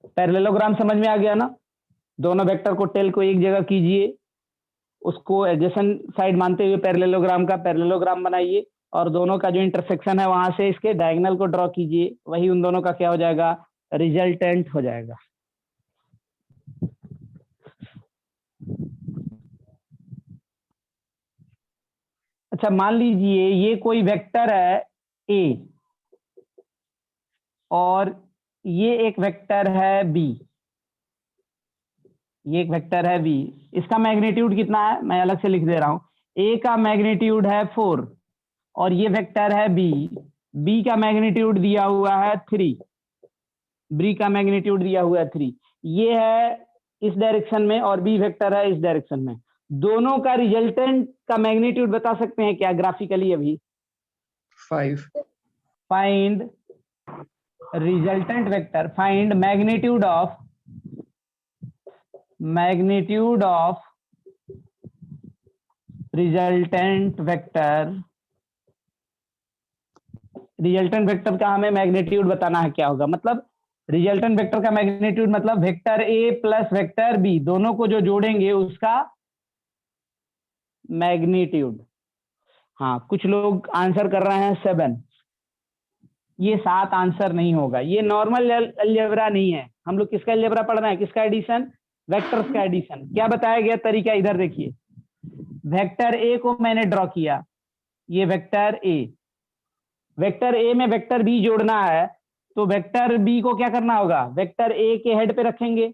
Parallelogram समझ में आ गया ना? दोनों वेक्टर को टेल को एक जगह कीजिए, उसको एडजेसेंट साइड मानते हुए पैरेललोग्राम का पैरेललोग्राम बनाइए, और दोनों का जो इंटरसेक्शन है वहां से इसके डायगोनल को ड्रॉ कीजिए, वही उन दोनों का क्या हो जाएगा? रिजल्टेंट हो जाएगा। अच्छा, मान लीजिए ये कोई वेक्टर है ए और ये एक वेक्टर है बी, ये एक वेक्टर है बी, इसका मैग्नीट्यूड कितना है मैं अलग से लिख दे रहा हूं। ए का मैग्नीट्यूड है 4 और ये वेक्टर है बी, बी का मैग्नीट्यूड दिया हुआ है 3, बी का मैग्नीट्यूड दिया हुआ है 3, ये है इस डायरेक्शन में और बी वेक्टर है इस डायरेक्शन में। दोनों का रिजल्टेंट का मैग्नीट्यूड बता सकते हैं क्या ग्राफिकली अभी? 5। Find resultant vector, find magnitude of resultant vector. Resultant vector का हमें मैग्नीट्यूड बताना है, क्या होगा मतलब रिजल्टेंट वेक्टर का मैग्नीट्यूड मतलब vector A plus vector B दोनों को जो जोड़ेंगे उसका मैग्नीट्यूड। हाँ, कुछ लोग आंसर कर रहे हैं 7, ये 7 आंसर नहीं होगा, ये नॉर्मल अलजेब्रा नहीं है। हम लोग किसका अलजेब्रा पढ़ रहे हैं? किसका एडिशन? वेक्टर्स का एडिशन। क्या बताया गया तरीका? इधर देखिए, वेक्टर ए को मैंने ड्रॉ किया, ये वेक्टर ए, वेक्टर ए में वेक्टर बी जोड़ना है, तो वेक्टर बी को क्या करना होगा? वेक्टर ए के हेड पे रखेंगे।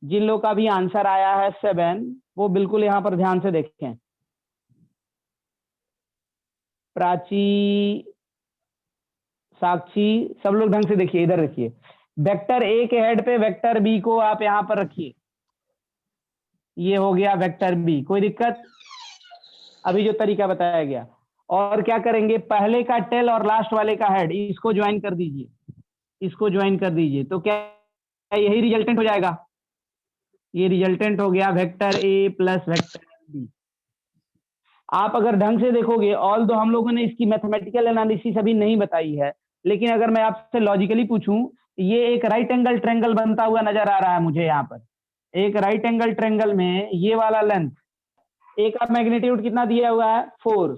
जिन लोग का भी आंसर आया है 7 वो बिल्कुल यहां पर ध्यान से देखें। प्राची, साक्षी, सब लोग ढंग से देखिए, इधर देखिए, वेक्टर ए के हेड पे वेक्टर बी को आप यहां पर रखिए, ये हो गया वेक्टर बी। कोई दिक्कत? अभी जो तरीका बताया गया। और क्या करेंगे? पहले का टेल और लास्ट वाले का हेड इसको ज्वाइन कर दीजिए, इसको ज्वाइन कर दीजिए, तो क्या यही रिजल्टेंट हो जाएगा? ये रिजल्टेंट हो गया vector A plus vector B. आप अगर ढंग से देखोगे, ऑल दो हम लोगों ने इसकी मैथमेटिकल एनालिसिस अभी नहीं बताई है, लेकिन अगर मैं आपसे लॉजिकली पूछूं, ये एक राइट एंगल ट्रायंगल बनता हुआ नजर आ रहा है मुझे यहाँ पर। एक राइट एंगल ट्रायंगल में ये वाला लेंथ, ए का मैग्नीट्यूड कितना दिया हुआ है? 4,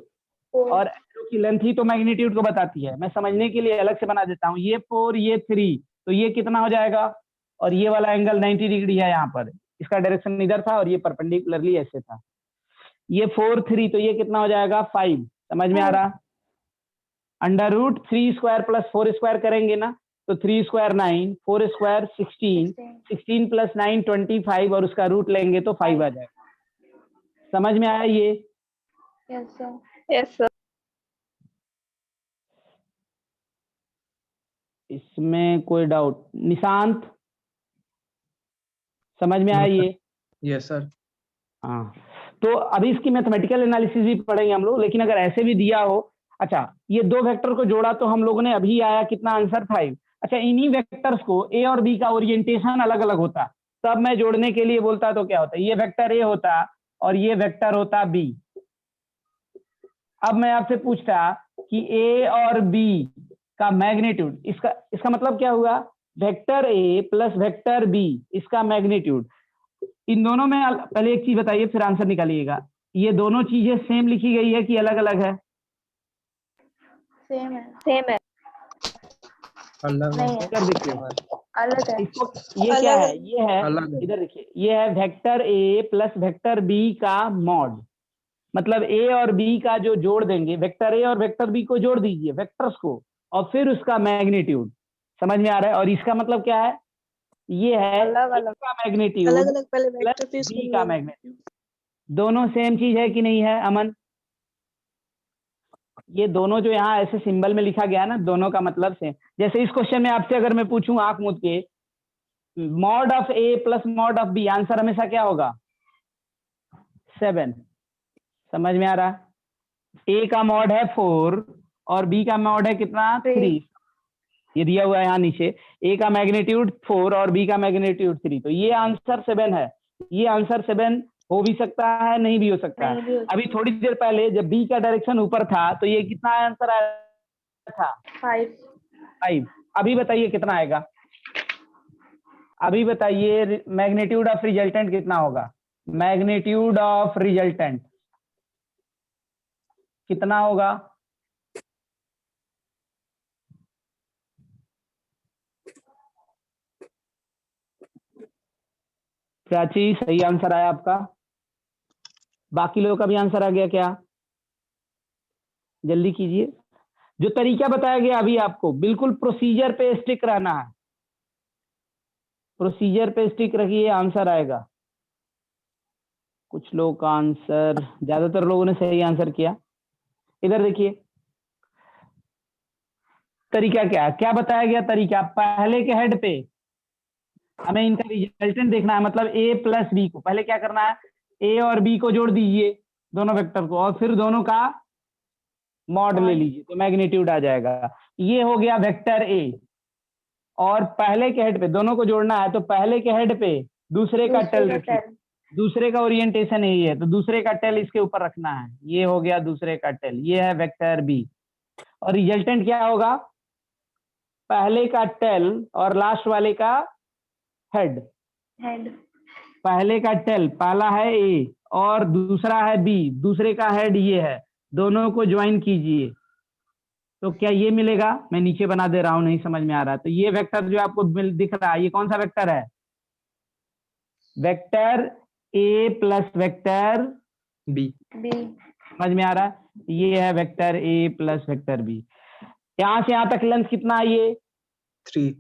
और एरो की लेंथ ही तो मैग्नीट्यूड को बताती है। मैं समझने के लिए अलग से बना देता हूँ, ये 4 ये 3, तो ये कितना हो जाएगा? और ये वाला एंगल 90 डिग्री है यहाँ पर, इसका डायरेक्शन इधर था और ये परपेंडिकुलरली ऐसे था। ये 4 3, तो ये कितना हो जाएगा? 5। समझ में आ रहा? Under root 3 square plus 4 square करेंगे ना, तो 3 स्क्वायर 9, 4 स्क्वायर 16, 16 प्लस 9 25, और उसका रूट लेंगे तो 5 आ जाएगा। समझ में आया ये? Yes sir. Yes sir. इसमें कोई डाउट? निशांत, समझ में आया ये? Yes sir. हाँ, तो अभी इसकी मैथमेटिकल एनालिसिस भी पढ़ेंगे हम लोग, लेकिन अगर ऐसे भी दिया हो, अच्छा ये दो वेक्टर को जोड़ा तो हम लोगों ने अभी आया कितना आंसर? 5। अच्छा, इन्हीं वेक्टर्स को ए और बी का ओरिएंटेशन अलग अलग होता, तब मैं जोड़ने के लिए बोलता तो क्या होता? ये वेक्टर ए होता और ये वेक्टर होता बी। अब मैं आपसे पूछता कि ए और बी का मैग्नीट्यूड, इसका मतलब क्या हुआ? Vector A plus vector B, इसका मैग्नीट्यूड। इन दोनों में पहले एक चीज बताइए फिर आंसर निकालिएगा, ये दोनों चीजें सेम लिखी गई है कि अलग अलग है? सेम है। सेम है। अलग नहीं है। इधर देखिए, अलग है। इसको ये क्या है? ये है, अलग है। इधर देखिए, ये है vector A plus vector B का मॉड, मतलब ए और बी का जो जोड़ देंगे, वेक्टर ए और वेक्टर बी को जोड़ दीजिए वेक्टर्स को, और फिर उसका मैग्नीट्यूड। समझ में आ रहा है? और इसका मतलब क्या है? ये है अलग अलग का मैग्नीट्यूड अलग अलग पहले प्लस वेक्टर फिर बी का मैग्नीट्यूड। दोनों सेम चीज है कि नहीं है अमन? ये दोनों जो यहाँ ऐसे सिंबल में लिखा गया है ना, दोनों का मतलब सेम। जैसे इस क्वेश्चन में आपसे अगर मैं पूछूं आंख मूंद के, mod of A plus mod of B, answer हमेशा क्या होगा? 7। समझ में आ रहा? ए का मॉड है 4 और बी का मॉड है कितना? 3। ये दिया हुआ है यहाँ नीचे, ए का मैग्नीट्यूड 4 और बी का मैग्नीट्यूड 3, तो ये आंसर 7 है। ये आंसर 7 हो भी सकता है, नहीं भी हो सकता है। अभी थोड़ी देर पहले जब बी का डायरेक्शन ऊपर था तो ये कितना आंसर आया था? 5। 5। अभी बताइए कितना आएगा? अभी बताइए मैग्नीट्यूड ऑफ रिजल्टेंट कितना होगा? मैग्नीट्यूड ऑफ रिजल्टेंट कितना होगा? प्राची सही आंसर आया आपका? बाकी लोगों का भी आंसर आ गया क्या? जल्दी कीजिए। जो तरीका बताया गया अभी आपको, बिल्कुल प्रोसीजर पे स्टिक रहना है। प्रोसीजर पे स्टिक रखिए, आंसर आएगा। कुछ लोग का आंसर, ज्यादातर लोगों ने सही आंसर किया। इधर देखिए तरीका क्या है, क्या बताया गया तरीका। पहले के हेड पे हमें इनका रिजल्टेंट देखना है, मतलब ए प्लस बी को पहले क्या करना है, ए और बी को जोड़ दीजिए दोनों वेक्टर को, और फिर दोनों का मॉड ले लीजिए तो मैग्नीट्यूड आ जाएगा। ये हो गया वेक्टर ए, और पहले के हेड पे दोनों को जोड़ना है, तो पहले के हेड पे दूसरे का टेल रखिए। दूसरे का ओरिएंटेशन यही है, तो दूसरे का टेल इसके ऊपर रखना है। ये हो गया दूसरे का टेल, ये है वेक्टर बी। और रिजल्टेंट क्या होगा, पहले का टेल और लास्ट वाले का हेड। पहले का टेल, पहला है ए और दूसरा है बी, दूसरे का हेड ये है, दोनों को ज्वाइन कीजिए तो क्या ये मिलेगा। मैं नीचे बना दे रहा हूं, नहीं समझ में आ रहा है। तो ये वेक्टर जो आपको दिख रहा है, ये कौन सा वेक्टर है? Vector A plus vector B. समझ में आ रहा है? ये है vector A plus vector B. यहां से यहां तक लेंथ कितना है, ये 3।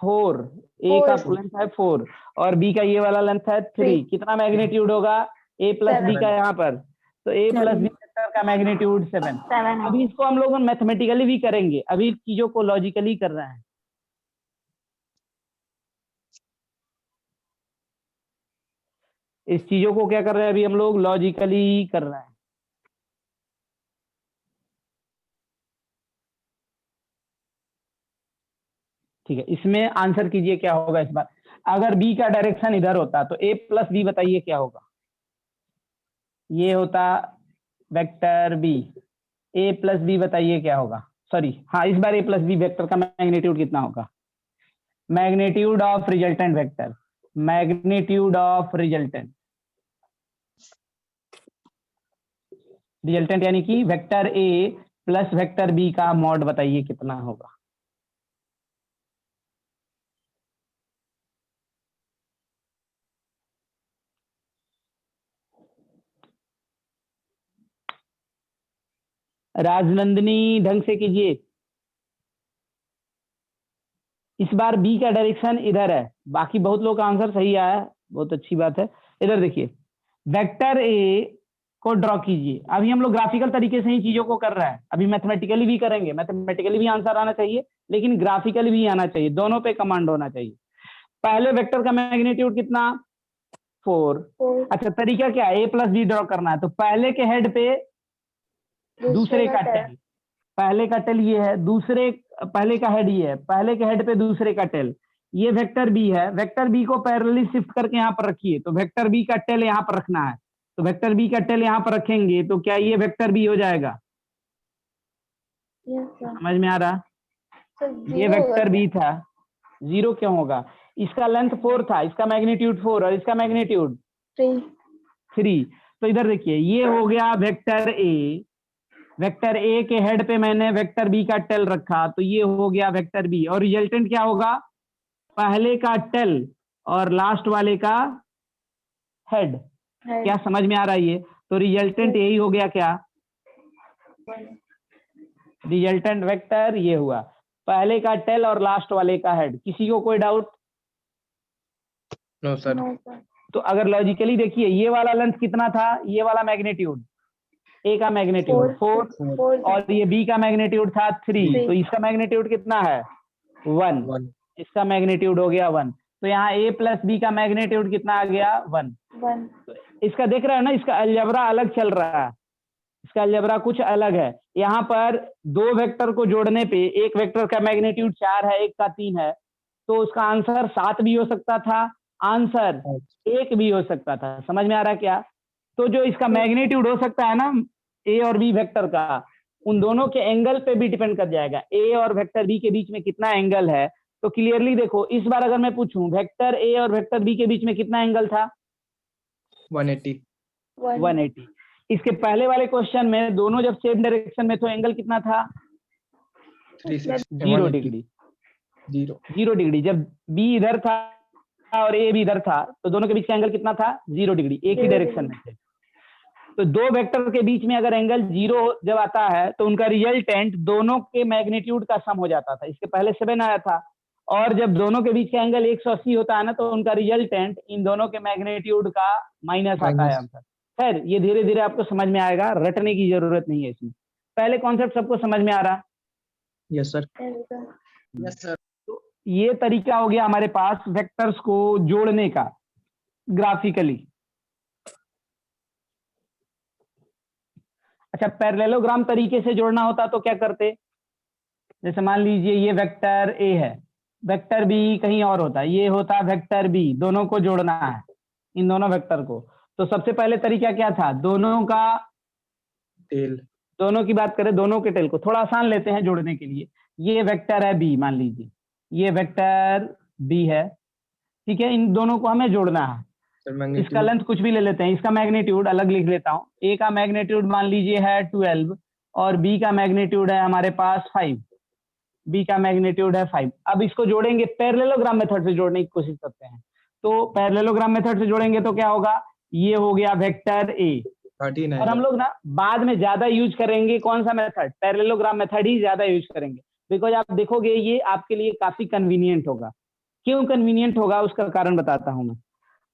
4। ए का लेंथ है 4 और बी का ये वाला लेंथ है 3। कितना मैग्नीट्यूड होगा ए प्लस बी का यहाँ पर? तो ए प्लस बी वेक्टर का मैग्नीट्यूड 7। अभी इसको हम लोग मैथमेटिकली भी करेंगे, अभी चीजों को लॉजिकली कर रहे हैं। इस चीजों को क्या कर रहे हैं अभी हम लोग, लॉजिकली कर रहे हैं। ठीक है, इसमें आंसर कीजिए क्या होगा इस बार। अगर बी का डायरेक्शन इधर होता तो ए प्लस बी बताइए क्या होगा। ये होता vector B, A plus B बताइए क्या होगा। सॉरी हाँ, इस बार ए प्लस बी वेक्टर का मैग्नीट्यूड कितना होगा? Magnitude of resultant vector, magnitude of resultant, resultant यानी कि vector A plus vector B का मॉड बताइए कितना होगा। राजनंदिनी ढंग से कीजिए। इस बार बी का डायरेक्शन इधर है, बाकी बहुत लोग का आंसर सही आया, बहुत अच्छी बात है। इधर देखिए, वेक्टर ए को ड्रॉ कीजिए। अभी हम लोग ग्राफिकल तरीके से ही चीजों को कर रहे हैं, अभी मैथमेटिकली भी करेंगे। मैथमेटिकली भी आंसर आना चाहिए लेकिन ग्राफिकली भी आना चाहिए, दोनों पे कमांड होना चाहिए। पहले वेक्टर का मैग्नीट्यूड कितना? 4। अच्छा तरीका क्या है, ए प्लस बी ड्रॉ करना है, तो पहले के हेड पे दूसरे का टेल, पहले का टेल ये है, दूसरे पहले का हेड ये है, पहले के हेड पे दूसरे का टेल। ये वेक्टर बी है, वेक्टर बी को पैरेलली शिफ्ट करके यहाँ पर रखिए, तो वेक्टर बी का टेल यहाँ पर रखना है। तो वेक्टर बी का टेल यहाँ पर रखेंगे तो क्या ये वेक्टर बी हो जाएगा? समझ में आ रहा? ये वेक्टर बी था। 0 क्यों होगा? इसका लेंथ 4 था, इसका मैग्नीट्यूड 4 और इसका मैग्नीट्यूड 3। तो इधर देखिए, ये हो गया वेक्टर ए, वेक्टर ए के हेड पे मैंने वेक्टर बी का टेल रखा, तो ये हो गया वेक्टर बी। और रिजल्टेंट क्या होगा? पहले का टेल और लास्ट वाले का हेड। क्या समझ में आ रहा है ये? तो रिजल्टेंट यही हो गया क्या? रिजल्टेंट वेक्टर ये हुआ, पहले का टेल और लास्ट वाले का हेड। किसी को कोई डाउट? No sir. तो अगर लॉजिकली देखिए, ये वाला लेंथ कितना था, ये वाला मैग्नीट्यूड, ए का मैग्नीट्यूड 4 और ये बी का मैग्नीट्यूड था 3, तो इसका मैग्नीट्यूड कितना है? 1। इसका मैग्नीट्यूड हो गया 1। तो यहाँ ए प्लस बी का मैग्नीट्यूड कितना आ गया? 1। तो इसका देख रहे हो ना, इसका अलजेब्रा अलग चल रहा है, इसका अलजेब्रा कुछ अलग है। यहाँ पर 2 वेक्टर को जोड़ने पे एक वेक्टर का मैग्नीट्यूड 4 है, एक का 3 है, तो उसका आंसर 7 भी हो सकता था, आंसर 1 भी हो सकता था। समझ में आ रहा है क्या? तो जो इसका मैग्नीट्यूड हो सकता है ना ए और बी वेक्टर का, उन दोनों के एंगल पे भी डिपेंड कर जाएगा। ए और वेक्टर बी के बीच में कितना एंगल है, तो क्लियरली देखो, इस बार अगर मैं पूछूं वेक्टर ए और वेक्टर बी के बीच में कितना एंगल था? 180. 180। इसके पहले वाले क्वेश्चन में दोनों जब सेम डायरेक्शन में तो एंगल कितना था? 360. 0 180. डिग्री। 0. 0 डिग्री। जब बी इधर था और ए भी इधर था तो दोनों के बीच का एंगल कितना था? 0 डिग्री, एक ही 0 डायरेक्शन में थे। तो दो वेक्टर के बीच में अगर एंगल 0 जब आता है तो उनका रिजल्टेंट दोनों के मैग्नीट्यूड का सम हो जाता था। इसके पहले 7 आया था, और जब दोनों के बीच का एंगल 180 होता है ना तो उनका रिजल्टेंट इन दोनों के मैग्नीट्यूड का माइनस आता है आंसर। खैर ये धीरे धीरे आपको समझ में आएगा, रटने की जरूरत नहीं है इसमें। पहले कॉन्सेप्ट सबको समझ में आ रहा? Yes, sir. Yes, sir. तो ये तरीका हो गया हमारे पास वेक्टर्स को जोड़ने का ग्राफिकली। अच्छा, पैरेललोग्राम तरीके से जोड़ना होता तो क्या करते? जैसे मान लीजिए ये वेक्टर ए है, वेक्टर बी कहीं और होता, ये होता वेक्टर बी, दोनों को जोड़ना है, इन दोनों वेक्टर को। तो सबसे पहले तरीका क्या था? दोनों का Tail. दोनों की बात करें, दोनों के टेल को थोड़ा आसान लेते हैं जोड़ने के लिए। ये वेक्टर है बी, मान लीजिए ये वेक्टर बी है, ठीक है। इन दोनों को हमें जोड़ना है। Sir, इसका magnitude. लेंथ कुछ भी ले लेते हैं, इसका मैग्नीट्यूड अलग लिख लेता हूँ। ए का मैग्नीट्यूड मान लीजिए है 12 और बी का मैग्नीट्यूड है हमारे पास 5। बी का मैग्नीट्यूड है 5। अब इसको जोड़ेंगे, पैरेललोग्राम मेथड से जोड़ने की कोशिश करते हैं। तो पैरेललोग्राम मेथड से जोड़ेंगे तो क्या होगा? ये हो गया वेक्टर ए। 13 और हम लोग ना बाद में ज्यादा यूज करेंगे कौन सा मेथड? पैरेललोग्राम मेथड ही ज्यादा यूज करेंगे, बिकॉज आप देखोगे ये आपके लिए काफी कन्वीनियंट होगा। क्यों कन्वीनियंट होगा उसका कारण बताता हूं मैं।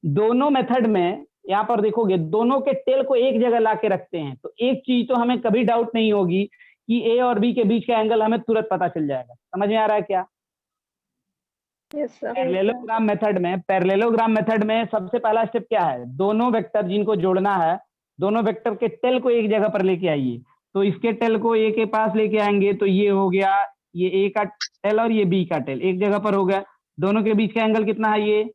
दोनों मेथड में यहाँ पर देखोगे दोनों के टेल को एक जगह ला के रखते हैं, तो एक चीज तो हमें कभी डाउट नहीं होगी कि ए और बी के बीच का एंगल हमें तुरंत पता चल जाएगा। समझ में आ रहा है क्या? Yes, sir. पैरेललोग्राम मेथड में सबसे पहला स्टेप क्या है? दोनों वेक्टर जिनको जोड़ना है, दोनों वेक्टर के टेल को एक जगह पर लेके आइए। तो इसके टेल को ए के पास लेके आएंगे तो ये हो गया, ये ए का टेल और ये बी का टेल एक जगह पर हो गया। दोनों के बीच का एंगल कितना है? ये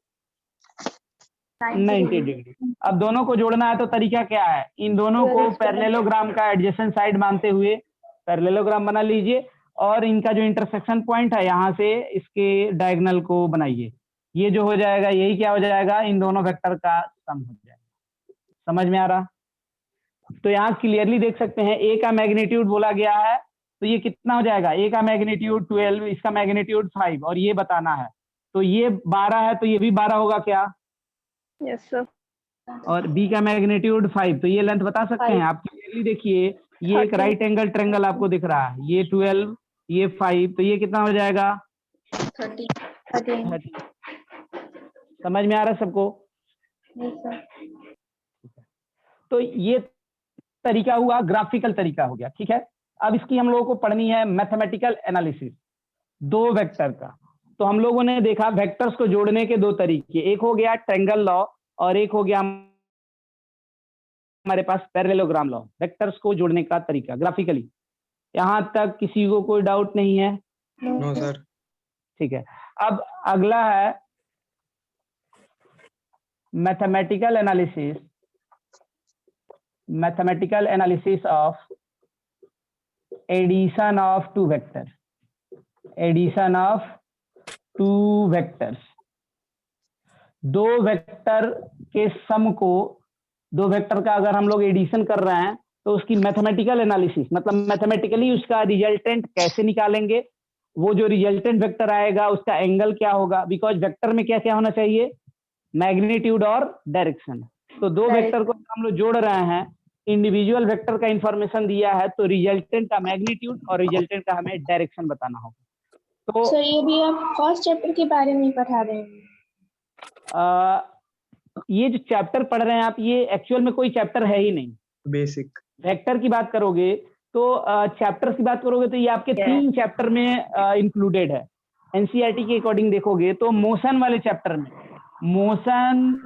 90 डिग्री। अब दोनों को जोड़ना है तो तरीका क्या है? इन दोनों को पैरेललोग्राम का एडजेसेंट साइड मानते हुए पैरेललोग्राम बना लीजिए, और इनका जो इंटरसेक्शन पॉइंट है यहाँ से इसके डायगोनल को बनाइए। ये जो हो जाएगा यही क्या हो जाएगा? इन दोनों वेक्टर का सम हो जाएगा। समझ में आ रहा? तो यहाँ क्लियरली देख सकते हैं ए का मैग्नीट्यूड बोला गया है, तो ये कितना हो जाएगा? ए का मैग्नीट्यूड 12, इसका मैग्नीट्यूड 5, और ये बताना है। तो ये 12 है तो ये भी 12 होगा क्या? Yes, sir. और बी का मैग्नीट्यूड 5, तो ये लेंथ बता सकते हैं 5. आप? क्लियरली देखिए ये एक 13. राइट एंगल ट्रायंगल आपको दिख रहा है, ये 12 ये 5, तो ये कितना हो जाएगा? 13. 13. समझ में आ रहा है सबको? Yes, sir. तो ये तरीका हुआ, ग्राफिकल तरीका हो गया, ठीक है। अब इसकी हम लोगों को पढ़नी है मैथमेटिकल एनालिसिस दो वेक्टर का। तो हम लोगों ने देखा वेक्टर्स को जोड़ने के दो तरीके, एक हो गया ट्रायंगल लॉ और एक हो गया हमारे पास पैरेललोग्राम लॉ। वेक्टर्स को जोड़ने का तरीका ग्राफिकली, यहां तक किसी को कोई डाउट नहीं है? No, sir. ठीक है। अब अगला है mathematical analysis of addition of two vector. Addition of two vectors, दो वेक्टर के सम को, दो वेक्टर का अगर हम लोग एडिशन कर रहे हैं तो उसकी मैथमेटिकल एनालिसिस, मतलब मैथमेटिकली उसका रिजल्टेंट कैसे निकालेंगे, वो जो रिजल्टेंट वेक्टर आएगा उसका एंगल क्या होगा। बिकॉज वेक्टर में क्या क्या होना चाहिए? मैग्नीट्यूड और डायरेक्शन। तो दो वेक्टर को हम लोग जोड़ रहे हैं, इंडिविजुअल वेक्टर का इंफॉर्मेशन दिया है, तो रिजल्टेंट का मैग्नीट्यूड और रिजल्टेंट का हमें डायरेक्शन बताना होगा। तो सर ये भी आप फर्स्ट चैप्टर के बारे में पढ़ा रहे हैं? ये जो चैप्टर पढ़ रहे हैं आप, ये एक्चुअल में कोई चैप्टर है ही नहीं। Basic. वेक्टर की बात करोगे तो चैप्टर्स की बात करोगे तो ये आपके 3 चैप्टर में इंक्लूडेड है। एनसीईआरटी के अकॉर्डिंग देखोगे तो मोशन वाले चैप्टर में, मोशन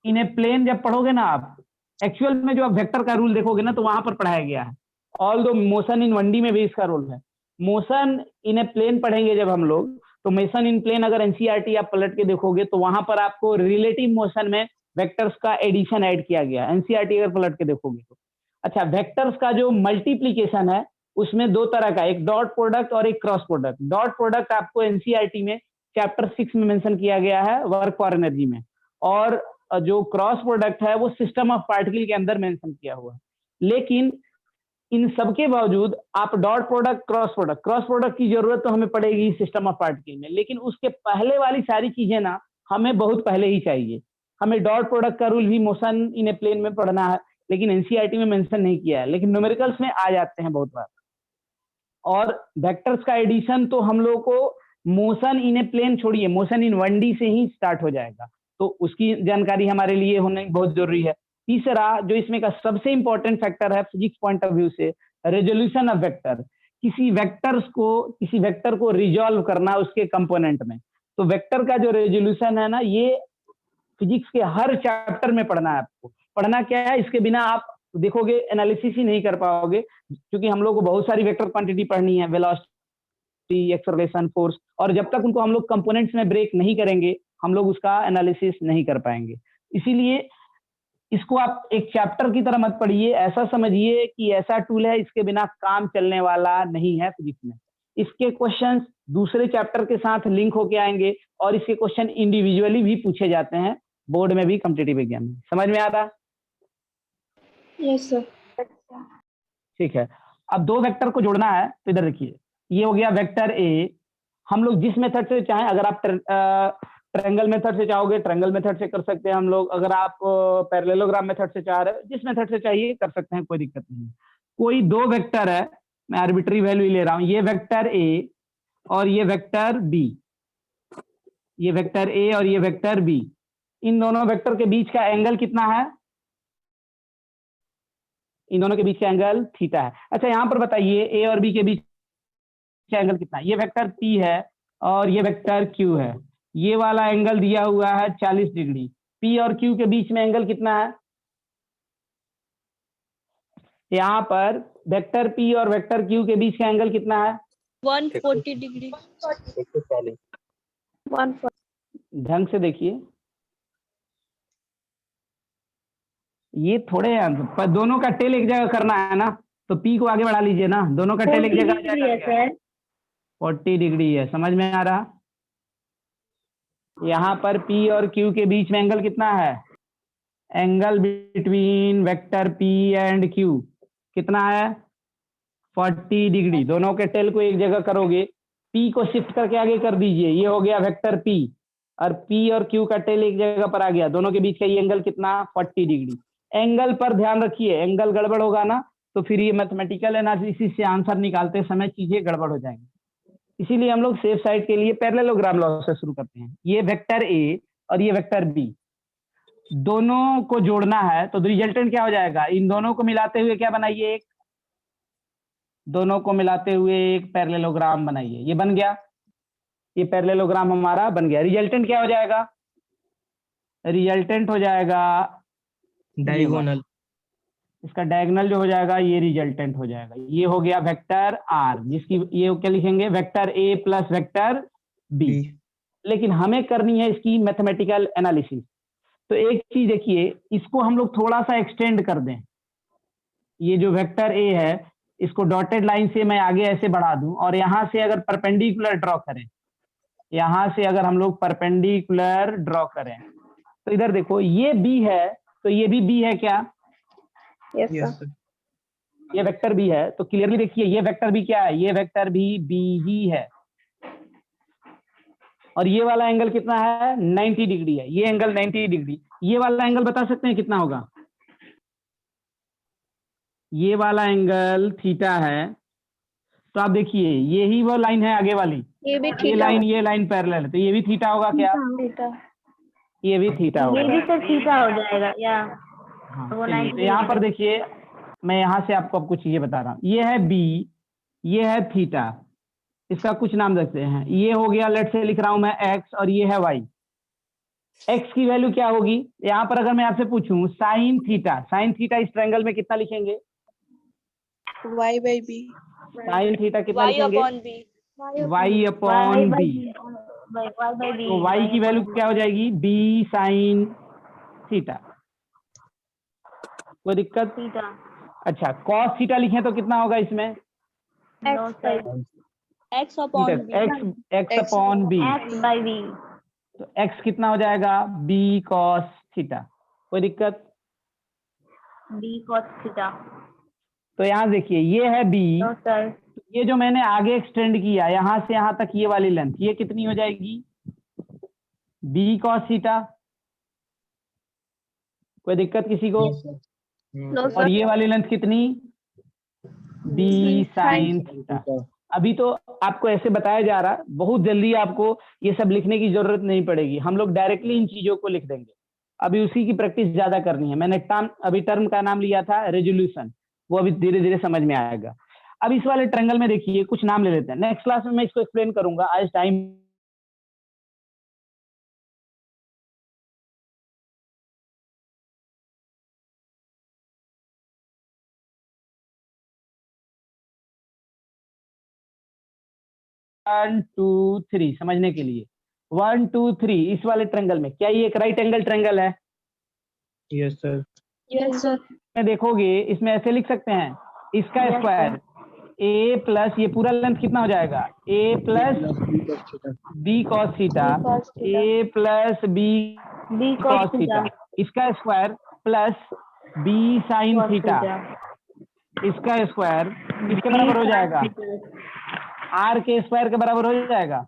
इन ए प्लेन जब पढ़ोगे ना आप, एक्चुअल में जो आप वेक्टर का रूल देखोगे ना तो वहां पर पढ़ाया गया है। ऑल दो मोशन इन 1D में भी इसका रोल है। मोशन इन ए प्लेन पढ़ेंगे जब हम लोग, तो मोशन इन प्लेन अगर एनसीईआरटी आप पलट के देखोगे तो वहां पर आपको रिलेटिव मोशन में वेक्टर्स का एडिशन ऐड किया गया है, एनसीईआरटी अगर पलट के देखोगे तो। अच्छा, वेक्टर्स का जो मल्टीप्लीकेशन है उसमें दो तरह का, एक डॉट प्रोडक्ट और एक क्रॉस प्रोडक्ट। डॉट प्रोडक्ट आपको एनसीईआरटी में चैप्टर 6 में मेंशन किया गया है वर्क फॉर एनर्जी में, और जो क्रॉस प्रोडक्ट है वो सिस्टम ऑफ पार्टिकल के अंदर मेंशन किया हुआ है। लेकिन इन सबके बावजूद आप डॉट प्रोडक्ट, क्रॉस प्रोडक्ट की जरूरत तो हमें पड़ेगी सिस्टम ऑफ पार्टिकल में, लेकिन उसके पहले वाली सारी चीजें ना हमें बहुत पहले ही चाहिए। हमें डॉट प्रोडक्ट का रूल भी मोशन इन ए प्लेन में पढ़ना है, लेकिन एनसीईआरटी में मेंशन नहीं किया है, लेकिन न्यूमेरिकल्स में आ जाते हैं बहुत बार। और वेक्टर्स का एडिशन तो हम लोग को मोशन इन ए प्लेन छोड़िए, मोशन इन 1D से ही स्टार्ट हो जाएगा, तो उसकी जानकारी हमारे लिए होना बहुत जरूरी है। तीसरा जो इसमें का सबसे इंपॉर्टेंट फैक्टर है फिजिक्स पॉइंट ऑफ व्यू से, रेजोल्यूशन ऑफ वेक्टर। किसी वेक्टर को रिजॉल्व करना उसके कंपोनेंट में, तो वेक्टर का जो रेजोल्यूशन है ना, ये फिजिक्स के हर चैप्टर में पढ़ना है आपको। पढ़ना क्या है, इसके बिना आप देखोगे एनालिसिस ही नहीं कर पाओगे, क्योंकि हम लोग को बहुत सारी वेक्टर क्वांटिटी पढ़नी है, वेलोसिटी, एक्सेलरेशन, फोर्स, और जब तक उनको हम लोग कंपोनेंट्स में ब्रेक नहीं करेंगे हम लोग उसका एनालिसिस नहीं कर पाएंगे। इसीलिए इसको आप एक चैप्टर की तरह मत पढ़िए, ऐसा समझिए कि ऐसा टूल है इसके बिना काम चलने वाला नहीं है फिजिक्स में। इसके क्वेश्चंस दूसरे चैप्टर के साथ लिंक होके आएंगे, और इसके क्वेश्चन इंडिविजुअली भी पूछे जाते हैं बोर्ड में भी, कॉम्पिटिटिव एग्जाम में। समझ में आ रहा? Yes sir. ठीक है, अब दो वेक्टर को जोड़ना है, तो इधर देखिए, ये हो गया वेक्टर ए। हम लोग जिस मेथड से चाहें, अगर आप ट्रायंगल मेथड से चाहोगे ट्रायंगल मेथड से कर सकते हैं हम लोग, अगर आप पैरेललोग्राम मेथड से चाह रहे हो, जिस मेथड से चाहिए कर सकते हैं, कोई दिक्कत नहीं। कोई दो वेक्टर है, मैं आर्बिट्री वैल्यू ले रहा हूं, ये वेक्टर ए और ये वेक्टर बी, ये वेक्टर ए और ये वेक्टर बी, इन दोनों वेक्टर के बीच का एंगल कितना है? इन दोनों के बीच का एंगल थीटा है। अच्छा यहां पर बताइए ए और बी के बीच का एंगल कितना है? ये वेक्टर पी है और ये वेक्टर क्यू है, ये वाला एंगल दिया हुआ है 40 डिग्री। पी और क्यू के बीच में एंगल कितना है? यहाँ पर वेक्टर पी और वेक्टर क्यू के बीच का एंगल कितना है? 140 डिग्री। 140। ढंग से देखिए, ये थोड़े पर दोनों का टेल एक जगह करना है ना, तो पी को आगे बढ़ा लीजिए ना, दोनों का टेल एक जगह आ जाएगा। 40 डिग्री है, समझ में आ रहा? यहाँ पर पी और क्यू के बीच में एंगल कितना है? Angle between vector P and Q कितना है? 40 डिग्री। दोनों के टेल को एक जगह करोगे, पी को शिफ्ट करके आगे कर दीजिए, ये हो गया वेक्टर पी, और पी और क्यू का टेल एक जगह पर आ गया, दोनों के बीच का ये एंगल कितना? 40 डिग्री। एंगल पर ध्यान रखिए, एंगल गड़बड़ होगा ना तो फिर ये मैथमेटिकल एनालिसिस से आंसर निकालते समय चीजें गड़बड़ हो जाएंगी। इसीलिए हम लोग सेफ साइड के लिए पैरेललोग्राम लॉ से शुरू करते हैं। ये वेक्टर ए और ये वेक्टर बी दोनों को जोड़ना है, तो रिजल्टेंट क्या हो जाएगा? इन दोनों को मिलाते हुए क्या बनाइए? एक, दोनों को मिलाते हुए एक पैरेललोग्राम बनाइए। ये बन गया, ये पैरेललोग्राम हमारा बन गया। रिजल्टेंट क्या हो जाएगा? रिजल्टेंट हो जाएगा डायगोनल। इसका डायगोनल जो हो जाएगा ये रिजल्टेंट हो जाएगा। ये हो गया वेक्टर आर, जिसकी ये क्या लिखेंगे? Vector A plus vector B. लेकिन हमें करनी है इसकी मैथमेटिकल एनालिसिस, तो एक चीज देखिए, इसको हम लोग थोड़ा सा एक्सटेंड कर दें। ये जो वेक्टर ए है इसको डॉटेड लाइन से मैं आगे ऐसे बढ़ा दूं, और यहां से अगर परपेंडिकुलर ड्रॉ करें, यहां से अगर हम लोग परपेंडिकुलर ड्रॉ करें, तो इधर देखो ये बी है, तो ये भी बी है क्या? Yes yes sir. सर। ये वेक्टर बी है, तो क्लियरली देखिए ये वेक्टर बी क्या है? ये वेक्टर भी बी ही है। और ये वाला एंगल कितना है? 90 डिग्री है। ये एंगल 90 डिग्री। ये वाला एंगल बता सकते हैं कितना होगा? ये वाला एंगल थीटा है, तो आप देखिए यही वो लाइन है आगे वाली, ये भी ये लाइन पैरेलल है, तो ये भी थीटा होगा क्या? थीटा। ये भी थीटा होगा। ये भी सर थीटा हो जाएगा या? हाँ वो चलिए, 90 तो यहाँ पर देखिए मैं यहाँ से आपको अब कुछ चीजें बता रहा हूँ। ये है बी, ये है थीटा, इसका कुछ नाम रखते हैं। ये हो गया, लेट से लिख रहा हूं मैं एक्स, और ये है वाई। एक्स की वैल्यू क्या होगी? यहाँ पर अगर मैं आपसे पूछूं साइन थीटा इस ट्रायंगल में कितना लिखेंगे? y by b। Sine theta कितना लिखेंगे? y upon B. तो y की वैल्यू क्या हो जाएगी? B sine theta. कोई दिक्कत? अच्छा, कॉस थीटा लिखें तो कितना होगा इसमें? x upon ठीक b है, x upon B, x by b तो x कितना हो जाएगा b cos थीटा। कोई दिक्कत? b cos theta। तो यहाँ देखिए ये है b, तो सर ये जो मैंने आगे एक्सटेंड किया यहाँ से यहाँ तक, ये वाली लेंथ ये कितनी हो जाएगी b cos थीटा। कोई दिक्कत किसी को? Yes, sir. नो और सर ये वाली लेंथ कितनी b sin थीटा। अभी तो आपको ऐसे बताया जा रहा है, बहुत जल्दी आपको ये सब लिखने की जरूरत नहीं पड़ेगी, हम लोग डायरेक्टली इन चीजों को लिख देंगे। अभी उसी की प्रैक्टिस ज्यादा करनी है। मैंने अभी टर्म का नाम लिया था रेजोल्यूशन, वो अभी धीरे धीरे समझ में आएगा। अब इस वाले ट्रायंगल में देखिए कुछ नाम ले लेते हैं, नेक्स्ट क्लास में मैं इसको एक्सप्लेन करूंगा, आज टाइम वन टू थ्री समझने के लिए। 1 2 3 इस वाले ट्रायंगल में क्या ये एक राइट एंगल ट्रायंगल है? Yes, sir. यस सर में देखोगे इसमें ऐसे लिख सकते हैं, इसका Yes, स्क्वायर a प्लस ये पूरा लेंथ कितना हो जाएगा a plus b cos theta, cos theta। a plus b b cos cos theta, theta इसका square plus b sin cos theta, theta इसका स्क्वायर किसके बराबर हो जाएगा? r के स्क्वायर के बराबर हो जाएगा।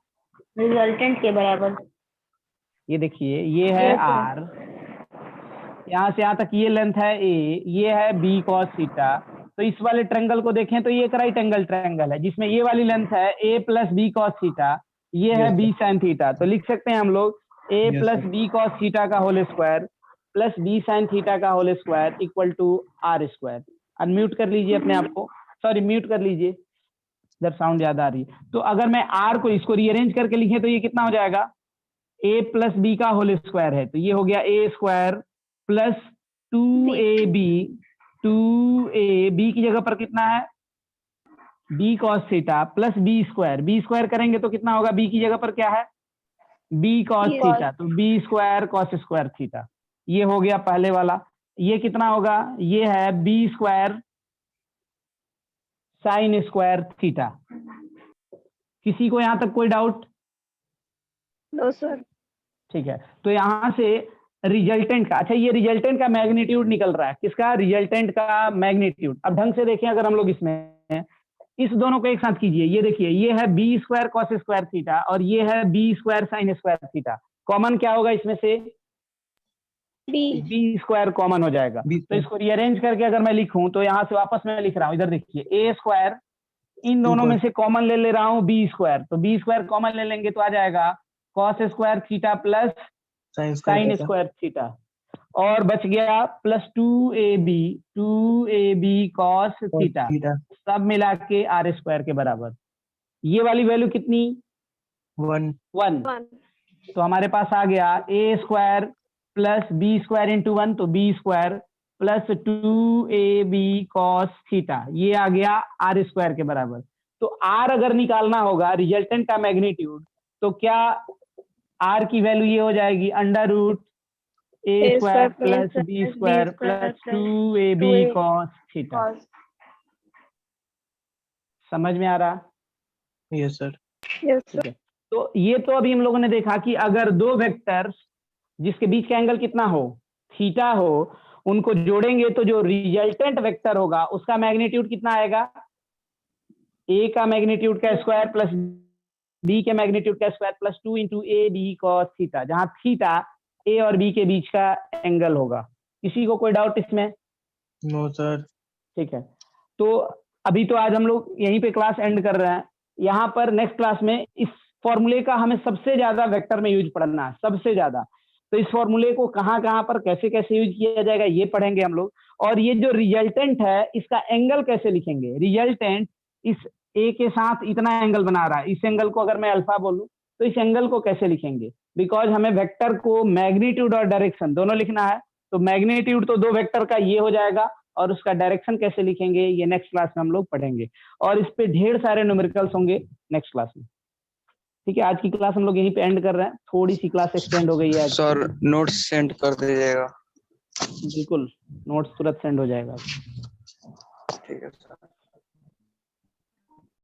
रिजल्टेंट के बराबर। ये देखिए ये है Yes, sir. r, यहाँ से यहाँ तक ये लेंथ है a, ये है b cos थीटा। तो इस वाले ट्रायंगल को देखें तो ये एक राइट एंगल ट्रायंगल है जिसमें ये वाली लेंथ है a plus b cos theta, ये है Yes, b sin थीटा। तो लिख सकते हैं हम लोग a Yes, plus sir. b cos theta का whole square plus b sin theta का whole square equal to r square. Unmute कर लीजिए अपने आप को, सॉरी म्यूट कर लीजिए, इधर साउंड ज्यादा आ रही है। तो अगर मैं r को इसको रीअरेंज करके लिखे तो ये कितना हो जाएगा a प्लस b का होल स्क्वायर है, तो ये हो गया a square plus 2ab, 2ab की जगह पर कितना है b cos theta plus b square करेंगे तो कितना होगा, b की जगह पर क्या है b cos Yes. थीटा, तो b square cos square theta. ये हो गया पहले वाला। ये कितना होगा, ये है b square sine square theta. किसी को यहां तक कोई डाउट? नो सर ठीक है, तो यहां से रिजल्टेंट का, अच्छा ये रिजल्टेंट का मैग्नीट्यूड निकल रहा है, किसका? रिजल्टेंट का मैग्नीट्यूड। अब ढंग से देखें अगर हम लोग इसमें इस दोनों को एक साथ कीजिए, ये देखिए ये है B square cos square theta और ये है B square sine square theta. Common क्या होगा इसमें से? b बी स्क्वायर कॉमन हो जाएगा। B तो इसको रीअरेंज करके अगर मैं लिखूं तो यहाँ से वापस मैं लिख रहा हूँ, इधर देखिए ए स्क्वायर, इन दोनों में से कॉमन ले रहा हूँ बी स्क्वायर, तो बी स्क्वायर कॉमन ले लेंगे तो आ जाएगा cos square theta plus sign square theta, और बच गया प्लस 2ab कॉस थीटा, सब मिला के आर स्क्वायर के बराबर। ये वाली वैल्यू कितनी? 1. 1। तो हमारे पास आ गया A square plus B square into 1, तो B square plus 2ab cos theta, ये आ गया आर स्क्वायर के बराबर। तो आर अगर निकालना होगा रिजल्टेंट का मैग्नीट्यूड, तो क्या आर की वैल्यू ये हो जाएगी under root a square plus B square plus 2ab cos theta. समझ में आ रहा? Yes, sir. ठीक है, तो ये तो अभी हम लोगों ने देखा कि अगर दो वेक्टर्स जिसके बीच का एंगल कितना हो, थीटा हो, उनको जोड़ेंगे तो जो रिजल्टेंट वेक्टर होगा उसका मैग्नीट्यूड कितना आएगा? ए का मैग्नीट्यूड का स्क्वायर प्लस बी के मैग्नीट्यूड का square plus 2 into A B cos theta, जहां थीटा ए और बी के बीच का एंगल होगा। किसी को कोई डाउट इसमें? No, sir. ठीक है, तो अभी तो आज हम लोग यहीं पे क्लास एंड कर रहे हैं। यहाँ पर नेक्स्ट क्लास में इस फॉर्मूले का हमें सबसे ज्यादा वेक्टर में यूज पढ़ना है, सबसे ज्यादा। तो इस फॉर्मूले को कहाँ कहाँ पर कैसे कैसे यूज किया जाएगा ये पढ़ेंगे हम लोग। और ये जो रिजल्टेंट है इसका एंगल कैसे लिखेंगे? रिजल्टेंट इस ए के साथ इतना एंगल बना रहा है, इस एंगल को अगर मैं अल्फा बोलूं तो इस एंगल को कैसे लिखेंगे? बिकॉज हमें वेक्टर को मैग्नीट्यूड और डायरेक्शन दोनों लिखना है। तो मैग्नीट्यूड तो दो वेक्टर का ये हो जाएगा, और उसका डायरेक्शन कैसे लिखेंगे ये नेक्स्ट क्लास में हम लोग पढ़ेंगे, और इस पे ढेर सारे न्यूमेरिकल्स होंगे नेक्स्ट क्लास में। ठीक है, आज की क्लास हम लोग यहीं पे एंड कर रहे हैं, थोड़ी सी क्लास एक्सटेंड हो गई है आज। सर नोट्स सेंड कर दीजिएगा। बिल्कुल, नोट्स तुरंत सेंड हो जाएगा। ठीक है सर।